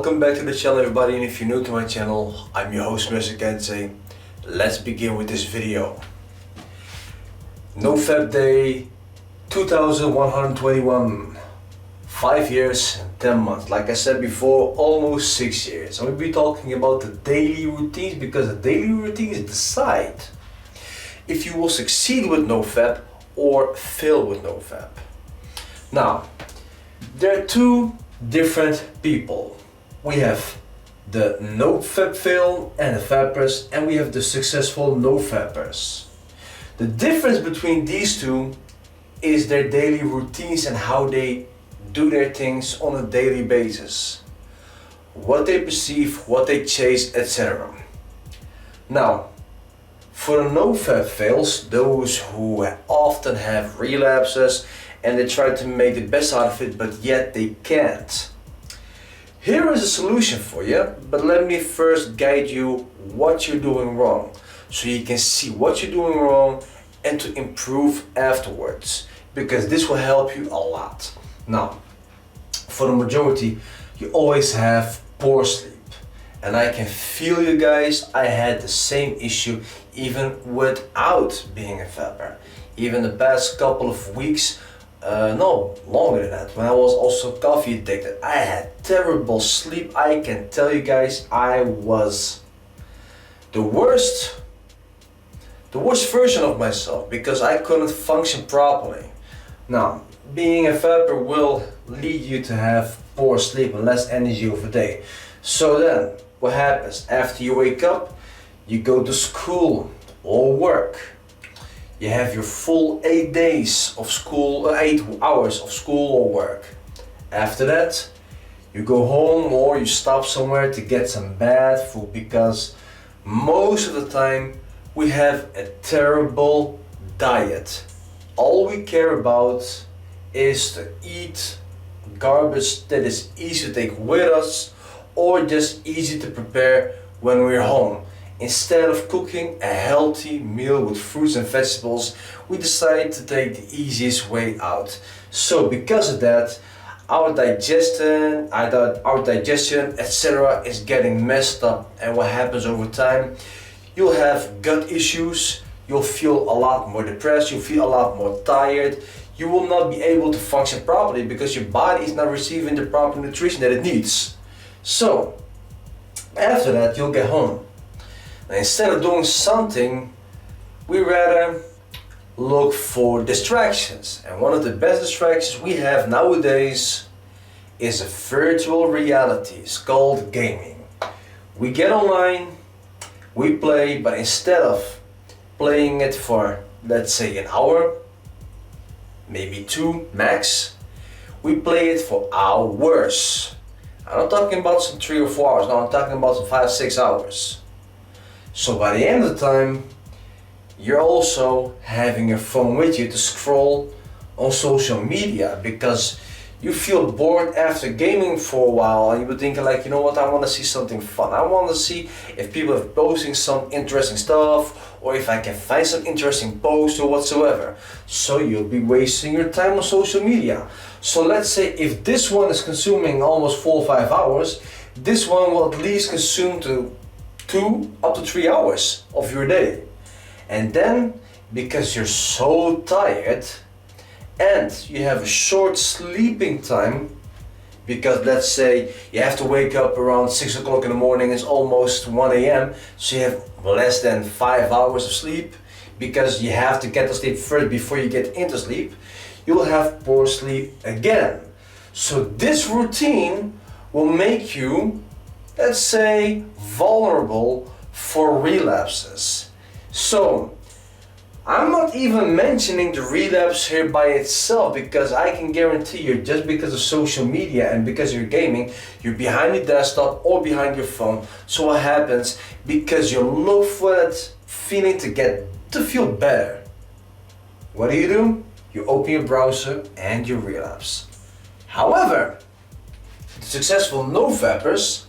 Welcome back to the channel, everybody, and if you're new to my channel, I'm your host Mr. Kenzie. Let's begin with this video. NoFap Day 2121, 5 years and 10 months. Like I said before, almost 6 years. I'm going to be talking about the daily routines, because the daily routines decide if you will succeed with NoFap or fail with NoFap. Now, there are two different people. We have the NoFap fail and the fappers, and we have the successful NoFappers. The difference between these two is their daily routines and how they do their things on a daily basis. What they perceive, what they chase, etc. Now, for the NoFap fails, those who often have relapses and they try to make the best out of it, but yet they can't. Here is a solution for you, but let me first guide you what you're doing wrong, so you can see what you're doing wrong and to improve afterwards, because this will help you a lot. Now, for the majority, you always have poor sleep, and I can feel you guys. I had the same issue even without being a fapper. Even the past couple of weeks, no, longer than that, when I was also coffee addicted, I had terrible sleep. I can tell you guys, I was the worst version of myself, because I couldn't function properly. Now, being a fapper will lead you to have poor sleep and less energy over the day. So then, what happens? After you wake up, you go to school or work. You have your full 8 days of school, 8 hours of school or work. After that, you go home or you stop somewhere to get some bad food, because most of the time we have a terrible diet. All we care about is to eat garbage that is easy to take with us or just easy to prepare when we're home. Instead of cooking a healthy meal with fruits and vegetables, we decide to take the easiest way out. So because of that, our digestion, etc. is getting messed up, and what happens over time, you'll have gut issues, you'll feel a lot more depressed, you'll feel a lot more tired, you will not be able to function properly because your body is not receiving the proper nutrition that it needs. So after that, you'll get home. Instead of doing something, we rather look for distractions. And one of the best distractions we have nowadays is a virtual reality. It's called gaming. We get online, we play, but instead of playing it for, let's say, an hour, maybe 2 max, we play it for hours. I'm not talking about some 3 or 4 hours, no, I'm talking about some 5-6 hours. So by the end of the time, you're also having your phone with you to scroll on social media, because you feel bored after gaming for a while, and you would think like, you know what, I want to see something fun. I want to see if people are posting some interesting stuff, or if I can find some interesting posts or whatsoever. So you'll be wasting your time on social media. So let's say if this one is consuming almost 4 or 5 hours, this one will at least consume 2 up to 3 hours of your day. And then, because you're so tired and you have a short sleeping time, because let's say you have to wake up around 6 o'clock in the morning, it's almost 1 a.m. so you have less than 5 hours of sleep, because you have to get to sleep first before you get into sleep, you'll have poor sleep again. So this routine will make you, let's say, vulnerable for relapses. So I'm not even mentioning the relapse here by itself, because I can guarantee you, just because of social media and because you're gaming, you're behind your desktop or behind your phone. So what happens? Because you look for that feeling to feel better. What do? You open your browser and you relapse. However, the successful NoFappers,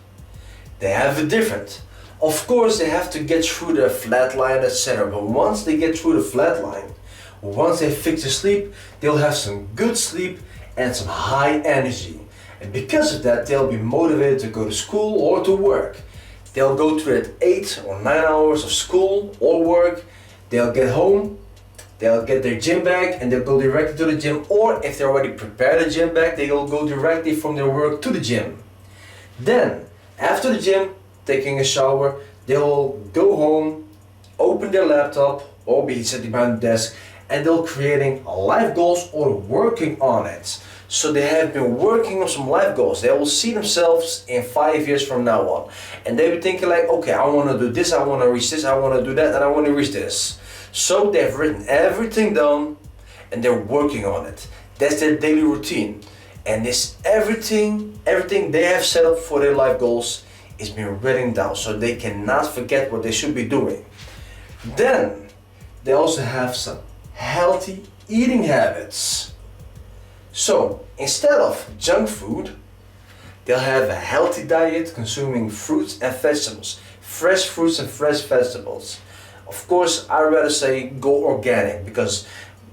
they have it different. Of course, they have to get through the flat line, etc. But once they get through the flat line, once they fix their sleep, they'll have some good sleep and some high energy. And because of that, they'll be motivated to go to school or to work. They'll go through that 8 or 9 hours of school or work. They'll get home, they'll get their gym bag and they'll go directly to the gym, or if they already prepared a gym bag, they'll go directly from their work to the gym. Then, after the gym, taking a shower, they'll go home, open their laptop or be sitting behind the desk, and they'll creating life goals or working on it. So they have been working on some life goals. They will see themselves in 5 years from now on. And they'll be thinking like, okay, I want to do this, I want to reach this, I want to do that, and I want to reach this. So they've written everything down and they're working on it. That's their daily routine. And this everything they have set up for their life goals is being written down so they cannot forget what they should be doing. Then they also have some healthy eating habits. So instead of junk food, they'll have a healthy diet consuming fruits and vegetables, fresh fruits and fresh vegetables. Of course, I'd rather say go organic, because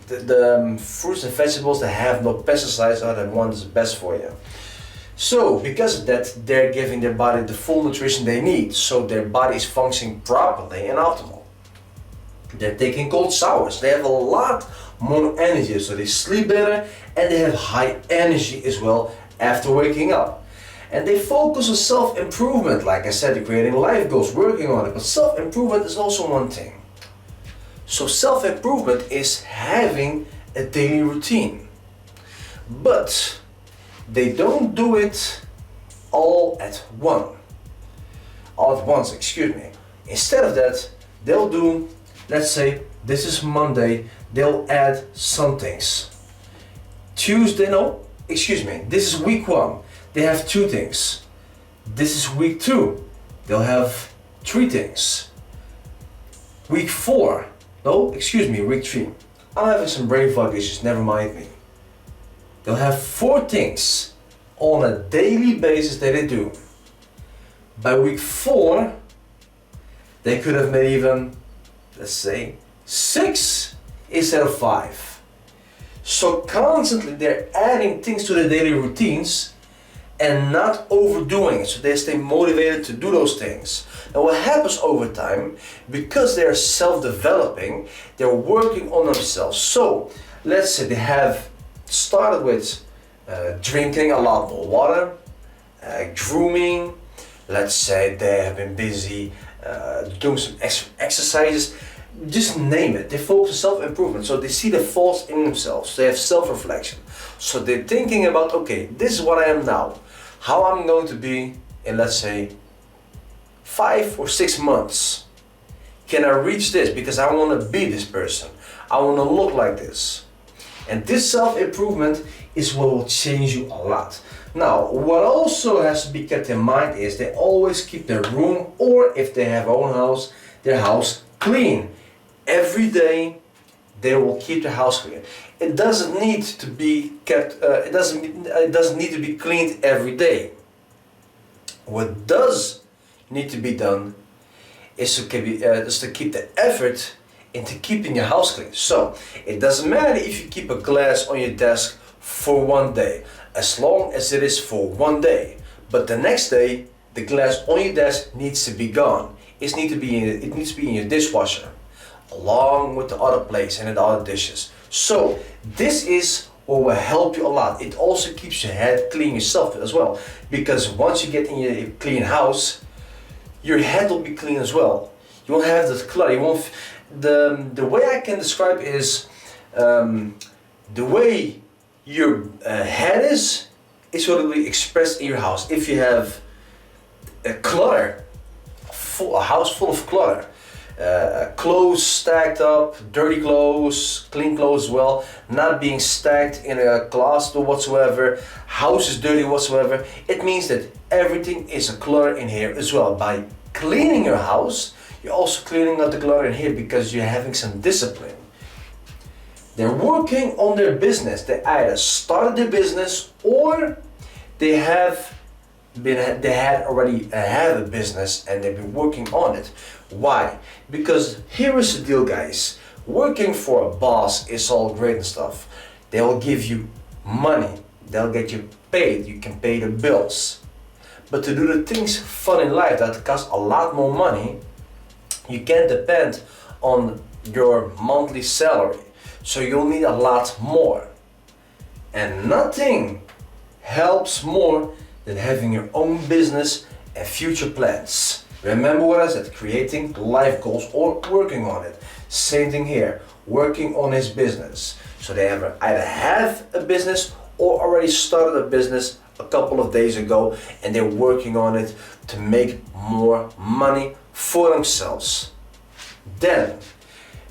the fruits and vegetables that have no pesticides are the ones best for you. So because of that, they're giving their body the full nutrition they need, so their body is functioning properly and optimal. They're taking cold showers. They have a lot more energy, so they sleep better and they have high energy as well after waking up. And they focus on self-improvement. Like I said, they're creating life goals, working on it. But self-improvement is also one thing. So self-improvement is having a daily routine. But they don't do it all at once. Instead of that, they'll do, let's say, this is Monday, they'll add some things. This is week 1. They have 2 things. This is week 2. They'll have 3 things. Week 3. I'm having some brain fog issues, never mind me. They'll have 4 things on a daily basis that they do. By week 4, they could have made even, let's say, 6 instead of 5. So constantly they're adding things to their daily routines and not overdoing it, so they stay motivated to do those things. Now what happens over time, because they're self-developing, they're working on themselves. So let's say they have started with drinking a lot more water, grooming. Let's say they have been busy doing some exercises. Just name it. They focus on self-improvement, so they see the faults in themselves. They have self-reflection. So they're thinking about, okay, this is what I am now. How I'm going to be in, let's say, 5 or 6 months. Can I reach this? Because I want to be this person. I want to look like this. And this self-improvement is what will change you a lot. Now, what also has to be kept in mind is they always keep their room, or if they have their own house, their house clean. Every day they will keep the house clean. It doesn't need to be kept. It doesn't need to be cleaned every day. What does need to be done is to keep the effort into keeping your house clean. So it doesn't matter if you keep a glass on your desk for 1 day, as long as it is for 1 day. But the next day, the glass on your desk needs to be gone. It needs to be in your dishwasher, along with the other plates and the other dishes. So this is what will help you a lot. It also keeps your head clean yourself as well, because once you get in your clean house, your head will be clean as well. You won't have this clutter. You won't. The way I can describe is the way your head is what will be expressed in your house. If you have a clutter, a house full of clutter, clothes stacked up, dirty clothes, clean clothes as well, not being stacked in a closet or whatsoever, house is dirty whatsoever, it means that everything is a clutter in here as well. By cleaning your house, you're also cleaning out the clutter in here, because you're having some discipline. They're working on their business. They either started their business, or they already have a business and they've been working on it. Why? Because here is the deal, guys. Working for a boss is all great and stuff. They will give you money. they'll get you paid. You can pay the bills. But to do the things fun in life that cost a lot more money, you can't depend on your monthly salary. So you'll need a lot more. And nothing helps more than having your own business and future plans. Remember what I said, creating life goals or working on it. Same thing here, working on his business. So they either have a business or already started a business a couple of days ago and they're working on it to make more money for themselves. Then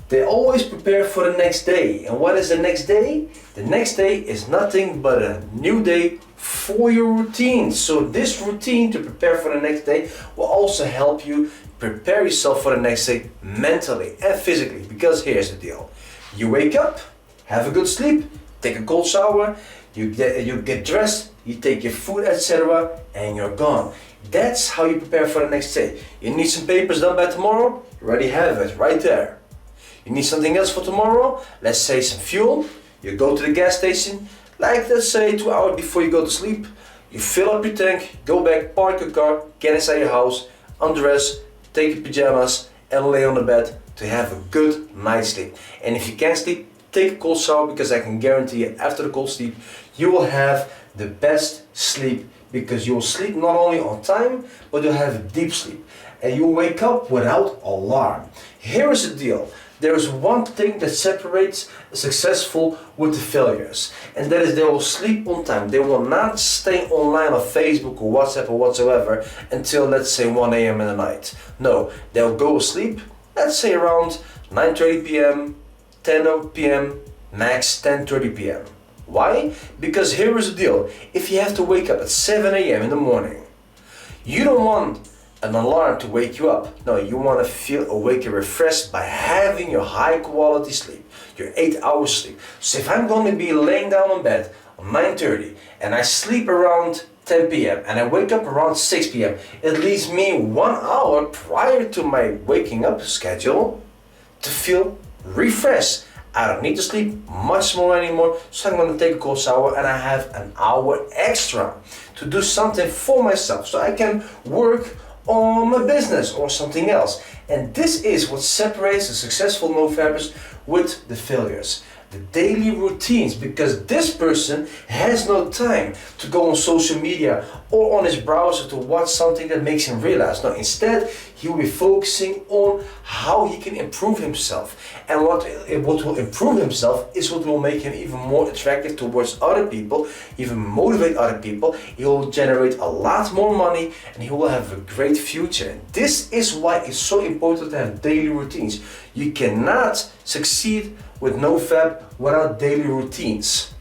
they always prepare for the next day. And what is the next day? The next day is nothing but a new day for your routine. So this routine to prepare for the next day will also help you prepare yourself for the next day mentally and physically. Because here's the deal. You wake up, have a good sleep, take a cold shower, you get dressed, you take your food, etc. and you're gone. That's how you prepare for the next day. You need some papers done by tomorrow? You already have it right there. You need something else for tomorrow? Let's say some fuel. You go to the gas station, like let's say 2 hours before you go to sleep. You fill up your tank, go back, park your car, get inside your house, undress, take your pajamas and lay on the bed to have a good night's sleep. And if you can't sleep, take a cold shower, because I can guarantee you after the cold sleep you will have the best sleep, because you will sleep not only on time but you'll have a deep sleep and you'll wake up without alarm. Here is the deal. There is one thing that separates the successful with the failures, and that is they will sleep on time. They will not stay online on Facebook or WhatsApp or whatsoever until let's say 1 a.m. in the night. No, they'll go to sleep, let's say around 9:30 p.m., 10 p.m., max 10:30 p.m. Why? Because here is the deal. If you have to wake up at 7 a.m. in the morning, you don't want an alarm to wake you up. No, you want to feel awake and refreshed by having your high quality sleep, your 8 hours sleep. So if I'm going to be laying down on bed on 9:30 and I sleep around 10 p.m. and I wake up around 6 p.m., it leaves me 1 hour prior to my waking up schedule to feel refreshed. I don't need to sleep much more anymore, so I'm going to take a cold shower and I have an hour extra to do something for myself so I can work on my business or something else. And this is what separates the successful NoFappers with the failures. The daily routines, because this person has no time to go on social media or on his browser to watch something that makes him realize. No, instead he will be focusing on how he can improve himself. And what will improve himself is what will make him even more attractive towards other people, even motivate other people. He will generate a lot more money and he will have a great future. And this is why it's so important to have daily routines. You cannot succeed with NoFap without daily routines.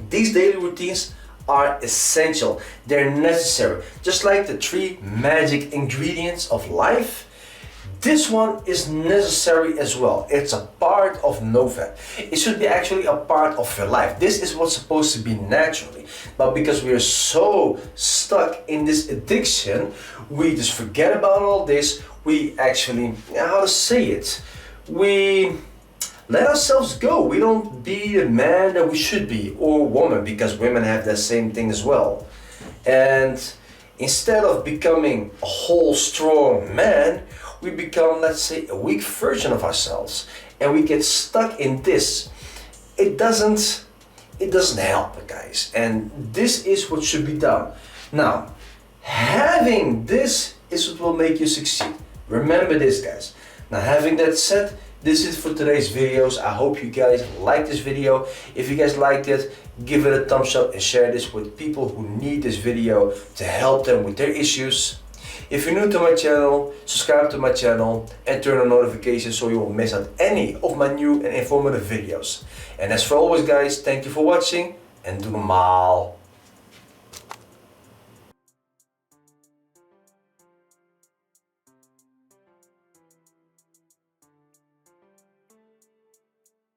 These daily routines are essential. They're necessary. Just like the 3 magic ingredients of life, this one is necessary as well. It's a part of NoFap. It should be actually a part of your life. This is what's supposed to be naturally. But because we are so stuck in this addiction, we just forget about all this. We actually, how to say it? We let ourselves go. We don't be the man that we should be, or woman, because women have that same thing as well. And instead of becoming a whole strong man, we become, let's say, a weak version of ourselves. And we get stuck in this. It doesn't help, guys. And this is what should be done. Now, having this is what will make you succeed. Remember this, guys. Now, having that said, this is for today's videos. I hope you guys like this video. If you guys liked it, give it a thumbs up and share this with people who need this video to help them with their issues. If you're new to my channel, subscribe to my channel and turn on notifications so you won't miss out any of my new and informative videos. And as for always, guys, thank you for watching and doe normaal.